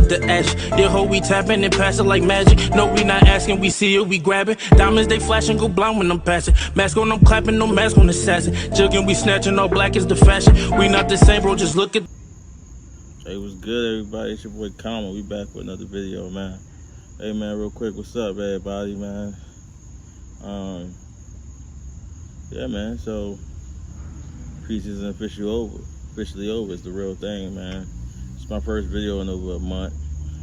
up the ash. Then hoe we tapping and pass it like magic. No, we not asking, we see it, we grabbing. Diamonds they flashing, go blind when I'm passing. Mask on, I'm clapping, no mask on assassin. Jugging, we snatching, all black is the fashion. We not the same, bro, just look at. Hey, what's good, everybody? It's your boy Kama. We back with another video, man. Hey, man, real quick, what's up, everybody, man? Yeah, man, so preseason officially over. It's the real thing, man. It's my first video in over a month.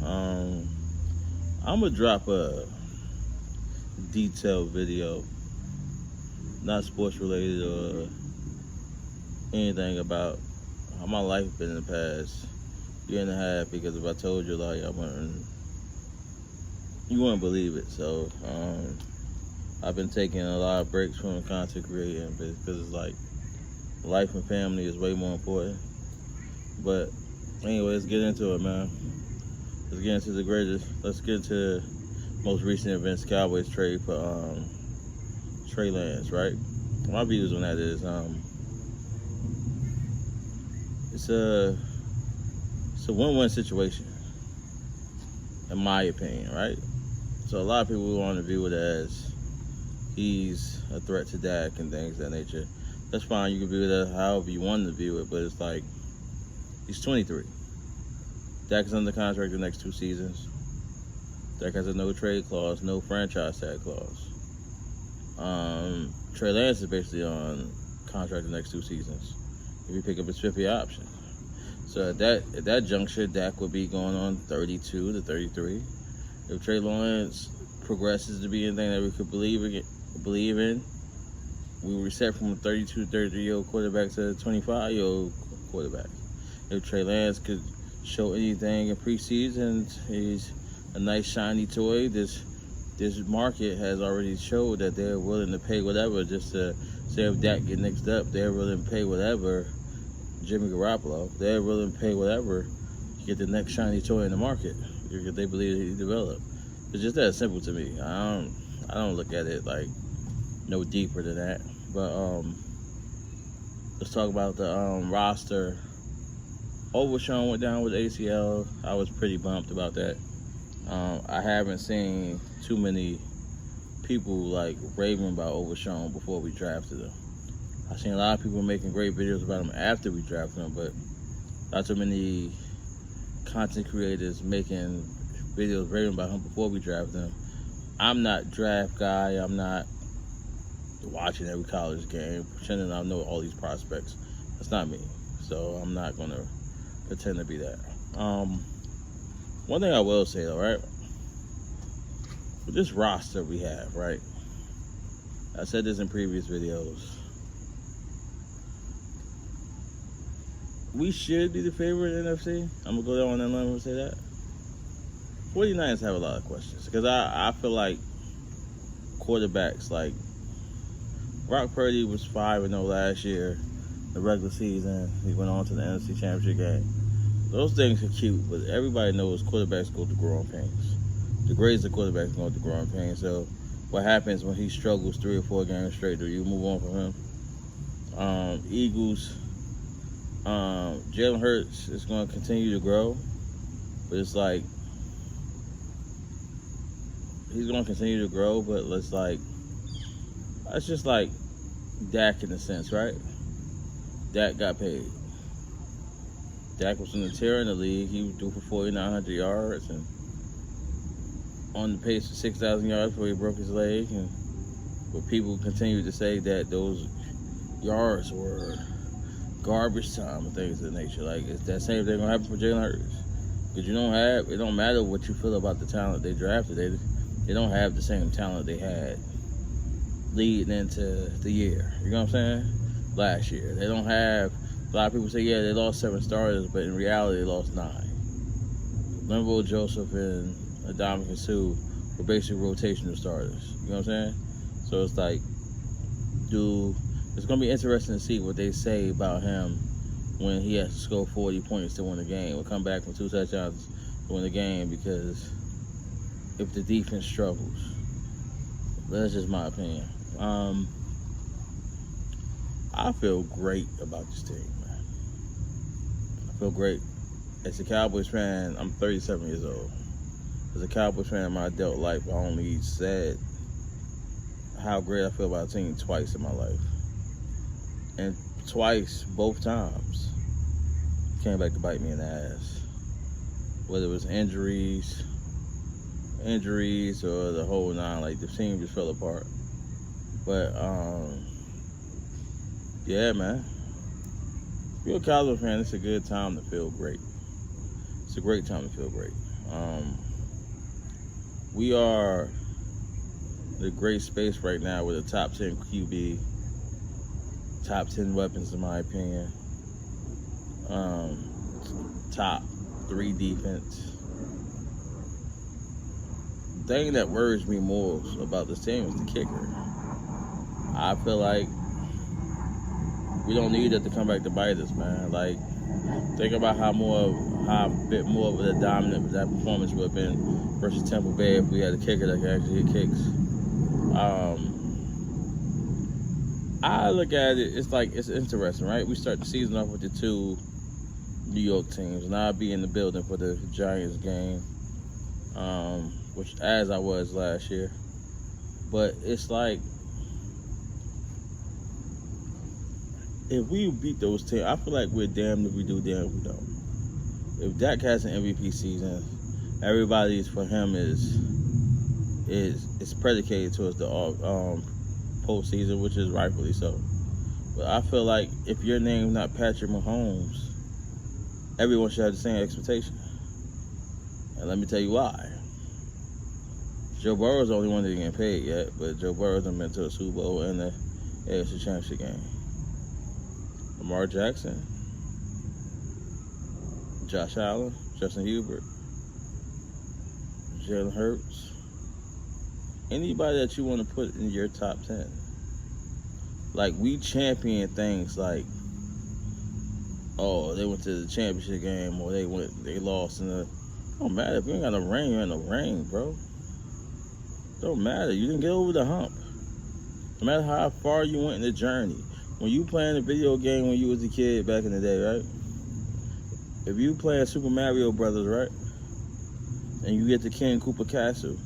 I'm gonna drop a detailed video, not sports related or anything about how my life been in the past year and a half, because if I told you, like, you wouldn't believe it. So I've been taking a lot of breaks from content creating because it's like life and family is way more important. But anyway, let's get into it, man. Let's get into the most recent events. Cowboys trade for Trey Lance, right? My views on that is it's a win-win situation, in my opinion, right? So a lot of people want to view it as he's a threat to Dak and things of that nature. That's fine. You can view it however you want to view it, but it's like he's 23. Dak is under contract the next 2 seasons. Dak has a no trade clause, no franchise tag clause. Trey Lance is basically on contract the next 2 seasons if you pick up his 5th year option. So at that juncture, Dak would be going on 32 to 33. If Trey Lance progresses to be anything that we could believe in, we reset from a 32, 33-year-old quarterback to a 25-year-old quarterback. If Trey Lance could show anything in preseason, he's a nice shiny toy. This market has already showed that they're willing to pay whatever just to say if Dak get mixed up, they're willing to pay whatever. Jimmy Garoppolo, they're willing to pay whatever to get the next shiny toy in the market because they believe he developed. It's just that simple to me. I don't look at it like no deeper than that. But let's talk about the roster. Overshown went down with ACL. I was pretty bumped about that. I haven't seen too many people like raving about Overshown before we drafted him. I've seen a lot of people making great videos about him after we drafted him, but not too many content creators making videos raving about him before we drafted him. I'm not draft guy. I'm not watching every college game, pretending I know all these prospects. That's not me. So I'm not going to pretend to be that. One thing I will say, though, right? With this roster we have, right? I said this in previous videos. We should be the favorite in NFC. I'm going to go down on that line and say that. 49ers have a lot of questions because I feel like quarterbacks, like Brock Purdy was 5-0 last year, the regular season. He went on to the NFC Championship game. Those things are cute, but everybody knows quarterbacks go through growing pains. The greatest of quarterbacks go through growing pains. So what happens when he struggles 3 or 4 games straight? Do you move on from him? Eagles, Jalen Hurts is going to continue to grow, but it's like he's going to continue to grow, but it's just like Dak in a sense, right? Dak got paid. Dak was in the tier in the league. He was due for 4,900 yards and on the pace for 6,000 yards before he broke his leg. But people continue to say that those yards were garbage time and things of that nature. Like, it's that same thing gonna happen for Jalen Hurts. Because it don't matter what you feel about the talent they drafted. They don't have the same talent they had leading into the year. You know what I'm saying? Last year. They don't have, a lot of people say, yeah, they lost 7 starters, but in reality, they lost 9. Linval Joseph and Ndamukong Suh were basically rotational starters. You know what I'm saying? So it's like, it's going to be interesting to see what they say about him when he has to score 40 points to win the game. We'll come back from 2 touchdowns to win the game, because if the defense struggles, that's just my opinion. I feel great about this team, man. I feel great. as a Cowboys fan, I'm 37 years old. As a Cowboys fan in my adult life, I only said how great I feel about a team twice in my life. And twice, both times, came back to bite me in the ass. Whether it was injuries or the whole nine, like the team just fell apart. But yeah, man. If you're a Cowboys fan, it's a good time to feel great. It's a great time to feel great. We are in a great space right now with a top 10 QB, top 10 weapons in my opinion, top 3 defense. The thing that worries me most about this team is the kicker. I feel like we don't need it to come back to bite us, man. Like, think about how a bit more of a dominant that performance would have been versus Tampa Bay if we had a kicker that could actually hit kicks. I look at it, it's interesting, right? We start the season off with the 2 New York teams, and I'll be in the building for the Giants game, which as I was last year. But it's like, if we beat those teams, I feel like we're damned if we do, damned if we don't. If Dak has an MVP season, everybody's for him is predicated towards the postseason, which is rightfully so. But I feel like if your name's not Patrick Mahomes, everyone should have the same expectation. And let me tell you why. Joe Burrow's the only one that didn't get paid yet, but Joe Burrow's done been to a Super Bowl and the AFC Championship game. Lamar Jackson, Josh Allen, Justin Herbert, Jalen Hurts, anybody that you want to put in your top 10. Like, we champion things like, oh, they went to the championship game or they lost in the. Don't matter if you ain't got no ring, you're in the ring, bro. Don't matter. You didn't get over the hump. No matter how far you went in the journey. When you playing a video game when you was a kid back in the day, right? If you playing Super Mario Brothers, right? And you get to King Koopa Castle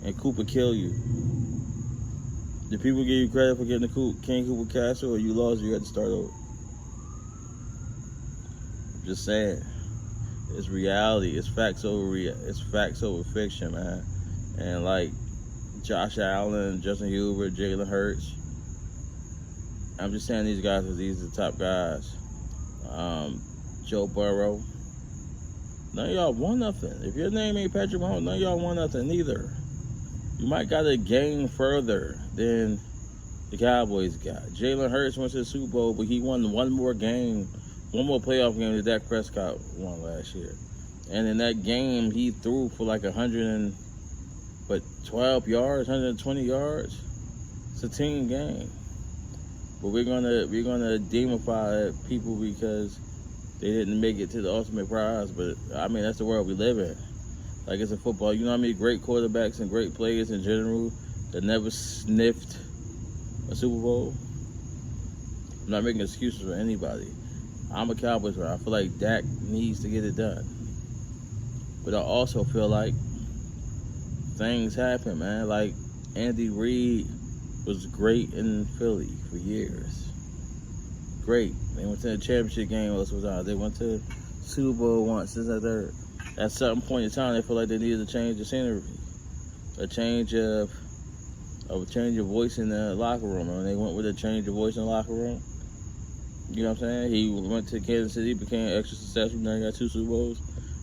and Koopa kill you, do people give you credit for getting the King Koopa Castle, or you lost, you had to start over? I'm just saying. It's reality. It's facts over fiction, man. And like Josh Allen, Justin Herbert, Jalen Hurts. I'm just saying these guys, because these are the top guys. Joe Burrow. None of y'all won nothing. If your name ain't Patrick Mahomes, none of y'all won nothing neither. You might got to gain further than the Cowboys got. Jalen Hurts went to the Super Bowl, but he won one more playoff game that Dak Prescott won last year. And in that game, he threw for like 12 yards, 120 yards. It's a team game. But we're gonna demify people because they didn't make it to the ultimate prize. But I mean, that's the world we live in. Like, it's a football. You know how many great quarterbacks and great players in general that never sniffed a Super Bowl? I'm not making excuses for anybody. I'm a Cowboys fan. I feel like Dak needs to get it done. But I also feel like things happen, man. Like, Andy Reid was great in Philly for years. Great. They went to the championship game. They went to Super Bowl once. This and that. At some point in time, they feel like they needed to change the scenery, a change of voice in the locker room, and they went with a change of voice in the locker room. You know what I'm saying? He went to Kansas City, became extra successful. Now he got 2 Super Bowls.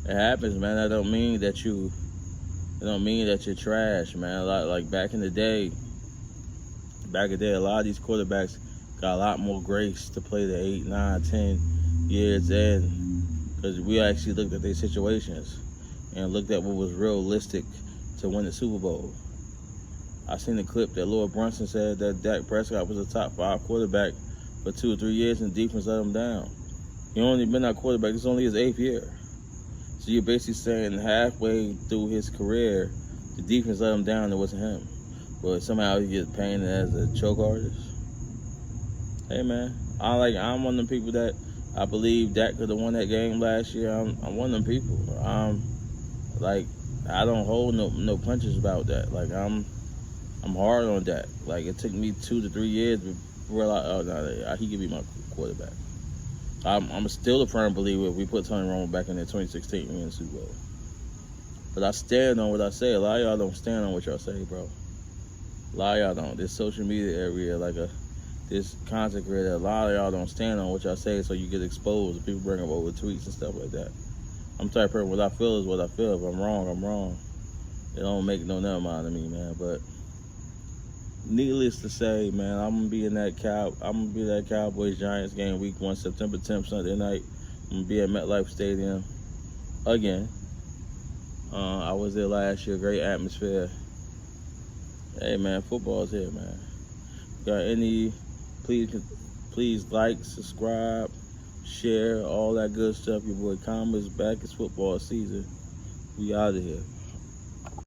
It happens, man. That don't mean that you're trash, man. Like back in the day, a lot of these quarterbacks got a lot more grace to play the 8, 9, 10 years in. Because we actually looked at their situations and looked at what was realistic to win the Super Bowl. I seen the clip that Lord Brunson said that Dak Prescott was a top 5 quarterback for 2 or 3 years and defense let him down. He only been our quarterback. This is only his 8th year. So you're basically saying halfway through his career, the defense let him down and it wasn't him. But somehow he gets painted as a choke artist. Hey, man, I'm one of the people that I believe Dak could have won that game last year. I'm one of them people. Like, I don't hold no punches about that. Like, I'm hard on Dak. Like, it took me 2 to 3 years to realize, oh no, he could be my quarterback. I'm still a firm believer if we put Tony Romo back in there 2016, we win the Super Bowl. But I stand on what I say. A lot of y'all don't stand on what y'all say, bro. A lot of y'all don't. This social media area, this content creator, a lot of y'all don't stand on what y'all say, so you get exposed. People bring up over tweets and stuff like that. I'm the type of person, what I feel is what I feel. If I'm wrong, I'm wrong. It don't make no never mind to me, man. But needless to say, man, I'm gonna be that Cowboys Giants game week 1, September 10th, Sunday night. I'm gonna be at MetLife Stadium again. I was there last year, great atmosphere. Hey man, football's here, man. Got any, please like, subscribe, share, all that good stuff. Your boy Commas back. It's football season. We out of here.